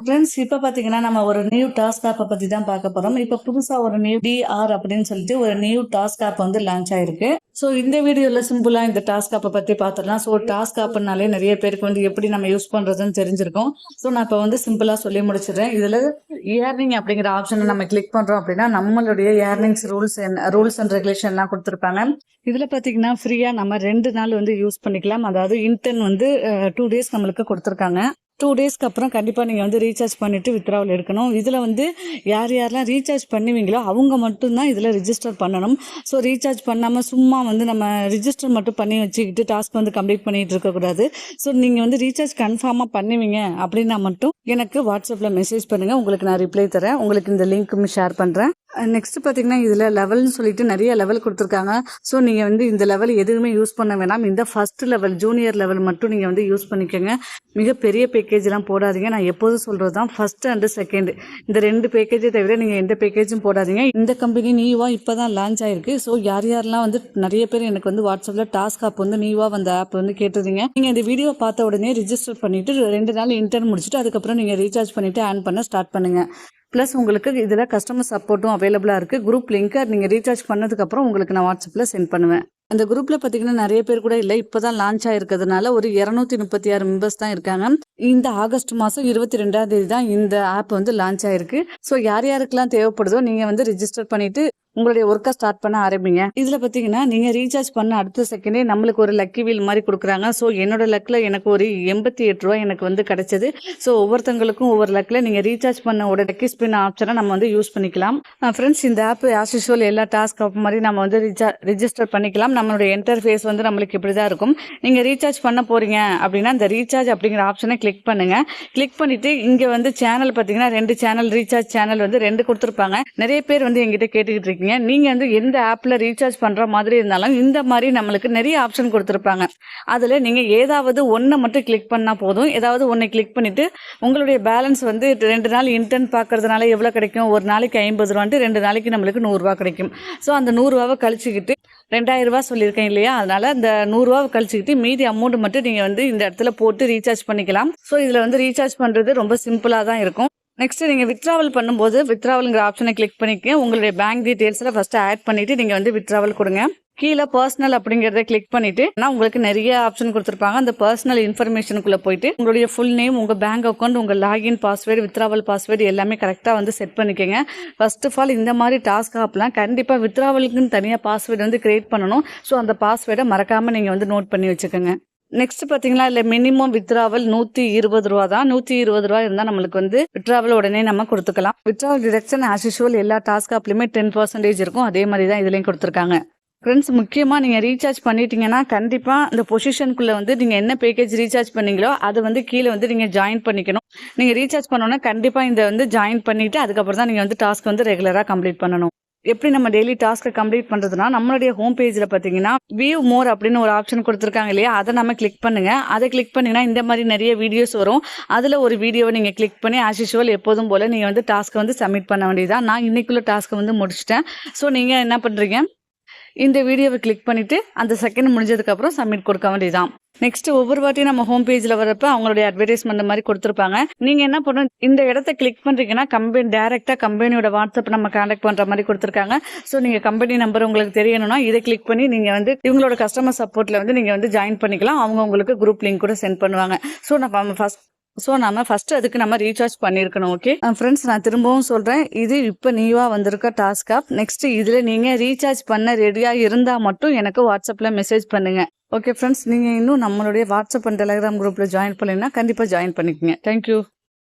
Friends இப்போ பார்த்தீங்கன்னா நம்ம ஒரு நியூ டாஸ்க் ஆப்பை பற்றி தான் பார்க்க போகிறோம். இப்போ புதுசாக ஒரு நியூ டிஆர் அப்படின்னு சொல்லிட்டு ஒரு நியூ டாஸ்க் ஆப் வந்து லான்ச் ஆயிருக்கு. ஸோ இந்த வீடியோவில் சிம்பிளாக இந்த டாஸ்க் ஆப்பை பற்றி பார்த்துடலாம். ஸோ டாஸ்க் ஆப்னாலே நிறைய பேருக்கு வந்து எப்படி நம்ம யூஸ் பண்ணுறதுன்னு தெரிஞ்சிருக்கும். ஸோ நான் இப்போ வந்து சிம்பிளாக சொல்லி முடிச்சிடுறேன். இதில் ஏர்னிங் அப்படிங்கிற ஆப்ஷனை நம்ம கிளிக் பண்ணுறோம் அப்படின்னா நம்மளுடைய ஏர்னிங்ஸ் ரூல்ஸ் அண்ட் ரெகுலேஷன்லாம் கொடுத்துருப்பாங்க. இதில் பார்த்தீங்கன்னா ஃப்ரீயாக நம்ம 2 நாள் வந்து யூஸ் பண்ணிக்கலாம். அதாவது இன்டர்ன் வந்து 2 டேஸ் நம்மளுக்கு கொடுத்துருக்காங்க. 2 டேஸ்க்கு அப்புறம் கண்டிப்பாக நீங்கள் வந்து ரீசார்ஜ் பண்ணிவிட்டு வித்ட்ராவல் எடுக்கணும். இதில் வந்து யாரெல்லாம் ரீசார்ஜ் பண்ணுவீங்களோ அவங்க மட்டும்தான் இதில் ரிஜிஸ்டர் பண்ணணும். ஸோ ரீசார்ஜ் பண்ணாமல் சும்மா வந்து நம்ம ரிஜிஸ்டர் மட்டும் பண்ணி வச்சுக்கிட்டு டாஸ்க் வந்து கம்ப்ளீட் பண்ணிகிட்டு இருக்கக்கூடாது. ஸோ நீங்கள் வந்து ரீசார்ஜ் கன்ஃபார்மாக பண்ணுவீங்க அப்படின்னா மட்டும் எனக்கு வாட்ஸ்அப்பில் மெசேஜ் பண்ணுங்கள். உங்களுக்கு நான் ரிப்ளை தரேன். உங்களுக்கு இந்த லிங்க்கும் ஷேர் பண்ணுறேன். நெக்ஸ்ட் பார்த்தீங்கன்னா இதில் லெவல்னு சொல்லிட்டு நிறைய லெவல் கொடுத்துருக்காங்க. ஸோ நீங்கள் வந்து இந்த லெவல் எதுவுமே யூஸ் பண்ண வேணாம். இந்த ஃபர்ஸ்ட் லெவல் ஜூனியர் லெவல் மட்டும் நீங்கள் வந்து யூஸ் பண்ணிக்கோங்க. மிகப்பெரிய பேக்கேஜ்லாம் போடாதீங்க. நான் எப்போதும் சொல்கிறது தான் ஃபர்ஸ்ட் அண்டு செகண்ட் இந்த 2 பேக்கேஜை தவிர நீங்கள் எந்த பேக்கேஜும் போடாதீங்க. இந்த கம்பெனி நியூவாக இப்போ தான் லான்ச் ஆயிருக்கு. ஸோ யாரெல்லாம் வந்து நிறைய பேர் எனக்கு வந்து வாட்ஸ்அப்பில் டாஸ்க் ஆப் வந்து நியூவாக வந்த ஆப் வந்து கேட்டிருந்தீங்க. நீங்கள் இந்த வீடியோ பார்த்த உடனே ரிஜிஸ்டர் பண்ணிவிட்டு 2 நாள் இன்டர்ன் முடிச்சுட்டு அதுக்கப்புறம் நீங்கள் ரீசார்ஜ் பண்ணிவிட்டு ஆன் பண்ண ஸ்டார்ட் பண்ணுங்கள். ப்ளஸ் உங்களுக்கு இதில் கஸ்டமர் சப்போர்ட்டும் அவைலபிளாக இருக்குது. குரூப் லிங்க்கை நீங்கள் ரீசார்ஜ் பண்ணதுக்கப்புறம் உங்களுக்கு நான் வாட்ஸ்அப்பில் சென்ட் பண்ணுவேன். அந்த குரூப்பில் பார்த்தீங்கன்னா நிறைய பேர் கூட இல்லை, இப்போ தான் லான்ச் ஆகிருக்கிறதுனால ஒரு 236 மெம்பர்ஸ் தான் இருக்காங்க. இந்த ஆகஸ்ட் மாதம் 22ஆம் தேதி தான் இந்த ஆப் வந்து லான்ச் ஆகிருக்கு. ஸோ யாருக்கெல்லாம் தேவைப்படுதோ நீங்கள் வந்து ரிஜிஸ்டர் பண்ணிவிட்டு உங்களுடைய ஒர்க்கை ஸ்டார்ட் பண்ண ஆரம்பிங்க. இதில் பார்த்தீங்கன்னா நீங்கள் ரீசார்ஜ் பண்ண அடுத்த செகண்டே நம்மளுக்கு ஒரு லக்கி வீல் மாதிரி கொடுக்குறாங்க. ஸோ என்னோட லக்கில் எனக்கு ஒரு 88 ரூபா எனக்கு வந்து கிடைச்சது. ஸோ ஒவ்வொருத்தங்களுக்கும் ஒவ்வொரு லக்கில் நீங்கள் ரீசார்ஜ் பண்ண ஒரு லக்கி ஸ்பின் ஆப்ஷனை நம்ம வந்து யூஸ் பண்ணிக்கலாம். ஃப்ரெண்ட்ஸ் இந்த ஆப் ஆஸ் யூஷுவல் எல்லா டாஸ்க் ஆப் மாதிரி நம்ம வந்து ரிஜிஸ்டர் பண்ணிக்கலாம். நம்மளுடைய இன்டர்ஃபேஸ் வந்து நம்மளுக்கு இப்படி தான் இருக்கும். நீங்கள் ரீசார்ஜ் பண்ண போகிறீங்க அப்படின்னா இந்த ரீசார்ஜ் அப்படிங்கிற ஆப்ஷனை கிளிக் பண்ணுங்கள். கிளிக் பண்ணிவிட்டு இங்கே வந்து சேனல் பார்த்தீங்கன்னா 2 சேனல் ரீசார்ஜ் சேனல் வந்து 2 கொடுத்துருப்பாங்க. நிறைய பேர் வந்து எங்கிட்ட கேட்டுக்கிட்டு இருக்கீங்க, நீங்க வந்து எந்த ஆப்ல ரீசார்ஜ் பண்ற மாதிரி இருந்தாலும் இந்த மாதிரி நம்மளுக்கு நிறைய ஆப்ஷன் கொடுத்துருப்பாங்க. அதுல நீங்க ஏதாவது ஒன்றை மட்டும் கிளிக் பண்ணா போதும். ஏதாவது ஒன்றை கிளிக் பண்ணிட்டு உங்களுடைய பேலன்ஸ் வந்து 2 நாள் இன்டர்ன் பார்க்கறதுனால எவ்வளவு கிடைக்கும், ஒரு நாளைக்கு 50 ரூபான்ட்டு 2 நாளைக்கு நம்மளுக்கு 100 ரூபா கிடைக்கும். ஸோ அந்த 100 ரூபாவை கழிச்சுக்கிட்டு 2000 ரூபா சொல்லியிருக்கேன் இல்லையா, அதனால அந்த 100 ரூபாவை கழிச்சுக்கிட்டு மீதி அமௌண்ட் மட்டும் நீங்க வந்து இந்த இடத்துல போட்டு ரீசார்ஜ் பண்ணிக்கலாம். ஸோ இதுல வந்து ரீசார்ஜ் பண்றது ரொம்ப சிம்பிளா தான் இருக்கும். நெக்ஸ்ட் நீங்கள் வித்ட்ராவல் பண்ணும்போது வித்ட்ராவல்ங்கிற ஆப்ஷனை கிளிக் பண்ணிக்க உங்களுடைய பேங்க் டீட்டெயில்ஸில் ஃபர்ஸ்ட் ஆட் பண்ணிட்டு நீங்கள் வந்து வித்ட்ராவல் கொடுங்க. கீழே பர்சனல் அப்படிங்கிறத கிளிக் பண்ணிட்டு உங்களுக்கு நிறைய ஆப்ஷன் கொடுத்துருப்பாங்க. அந்த பர்சனல் இன்ஃபர்மேஷனுக்குள்ள போயிட்டு உங்களுடைய ஃபுல் நேம், உங்க பேங்க் அக்கௌண்ட், உங்க லாகின் பாஸ்வேர்டு, வித்ட்ராவல் பாஸ்வேர்டு எல்லாமே கரெக்டாக வந்து செட் பண்ணிக்கோங்க. ஃபர்ஸ்ட் ஆஃப் ஆல் இந்த மாதிரி டாஸ்க் ஆப்லாம் கண்டிப்பாக வித்ட்ராவலுக்குன்னு தனியாக பாஸ்வேர்டு வந்து கிரியேட் பண்ணணும். ஸோ அந்த பாஸ்வேர்டை மறக்காமல் நீங்கள் வந்து நோட் பண்ணி வச்சுக்கோங்க. நெக்ஸ்ட் பார்த்தீங்களா, இல்லை மினிமம் வித்ட்ராவல் 120 ரூபா தான். 120 ரூபா இருந்தால் நம்மளுக்கு வந்து வித்ட்ராவல் உடனே நம்ம கொடுத்துக்கலாம். வித்ட்ராவல் டிடக்ஷன் ஆஸ் யூஷுவல் எல்லா டாஸ்க் ஆப்லையுமே 10% இருக்கும். அதே மாதிரி தான் இதுலேயும் கொடுத்துருக்காங்க. ஃப்ரெண்ட்ஸ் முக்கியமாக நீங்கள் ரீசார்ஜ் பண்ணிட்டீங்கன்னா கண்டிப்பாக இந்த பொசிஷனுக்குள்ளே வந்து நீங்கள் என்ன பேக்கேஜ் ரீசார்ஜ் பண்ணீங்களோ அதை வந்து கீழே வந்து நீங்கள் ஜாயின் பண்ணிக்கணும். நீங்கள் ரீசார்ஜ் பண்ணோன்னா கண்டிப்பாக இந்த வந்து ஜாயின் பண்ணிவிட்டு அதுக்கப்புறம் தான் நீங்கள் வந்து டாஸ்க் வந்து ரெகுலராக கம்ப்ளீட் பண்ணணும். எப்படி நம்ம டெய்லி டாஸ்க்கை கம்ப்ளீட் பண்ணுறதுனா நம்மளுடைய ஹோம் பேஜில் பார்த்தீங்கன்னா வியூ மோர் அப்படின்னு ஒரு ஆப்ஷன் கொடுத்துருக்காங்க இல்லையா, அதை நம்ம கிளிக் பண்ணுங்கள். அதை கிளிக் பண்ணிங்கன்னா இந்த மாதிரி நிறைய வீடியோஸ் வரும். அதில் ஒரு வீடியோவை நீங்கள் கிளிக் பண்ணி ஆஸ் யூஷுவல் எப்போதும் போல் நீங்கள் வந்து டாஸ்க்கை வந்து சப்மிட் பண்ண வேண்டியதான். நான் இன்னைக்குள்ள டாஸ்க்கை வந்து முடிச்சிட்டேன். ஸோ நீங்கள் என்ன பண்ணுறீங்க, இந்த வீடியோவை கிளிக் பண்ணிவிட்டு அந்த செகண்ட் முடிஞ்சதுக்கப்புறம் சப்மிட் கொடுக்க வேண்டியதான். நெக்ஸ்ட் ஒவ்வொரு வாட்டியும் நம்ம ஹோம் பேஜில் வரப்ப அவங்களுடைய அட்வர்டைஸ்மெண்ட் மாதிரி கொடுத்துருப்பாங்க. நீங்கள் என்ன பண்ணணும், இந்த இடத்த கிளிக் பண்ணுறீங்கன்னா டேரெக்டாக கம்பெனியோட வாட்ஸ்அப் நம்ம கான்டாக்ட் பண்ணுற மாதிரி கொடுத்துருக்காங்க. ஸோ நீங்கள் கம்பெனி நம்பர் உங்களுக்கு தெரியணும்னா இதை கிளிக் பண்ணி நீங்கள் வந்து இவங்களோட கஸ்டமர் சப்போர்ட்டில் வந்து நீங்கள் வந்து ஜாயின் பண்ணிக்கலாம். அவங்க உங்களுக்கு குரூப் லிங்க் கூட சென்ட் பண்ணுவாங்க. நம்ம ஃபர்ஸ்ட் அதுக்கு நம்ம ரீசார்ஜ் பண்ணியிருக்கணும். ஓகே ஃப்ரெண்ட்ஸ், நான் திரும்பவும் சொல்கிறேன், இது இப்போ நியூவாக வந்திருக்க டாஸ்க் ஆப். நெக்ஸ்ட் இதில் நீங்கள் ரீசார்ஜ் பண்ண ரெடியாக இருந்தால் மட்டும் எனக்கு வாட்ஸ்அப்பில் மெசேஜ் பண்ணுங்கள். ஓகே ஃப்ரெண்ட்ஸ், நீங்கள் இன்னும் நம்மளுடைய வாட்ஸ்அப் அண்ட் டெலிகிராம் குரூப்பில் ஜாயின் பண்ணலைன்னா கண்டிப்பாக ஜாயின் பண்ணிக்கோங்க. தேங்க்யூ.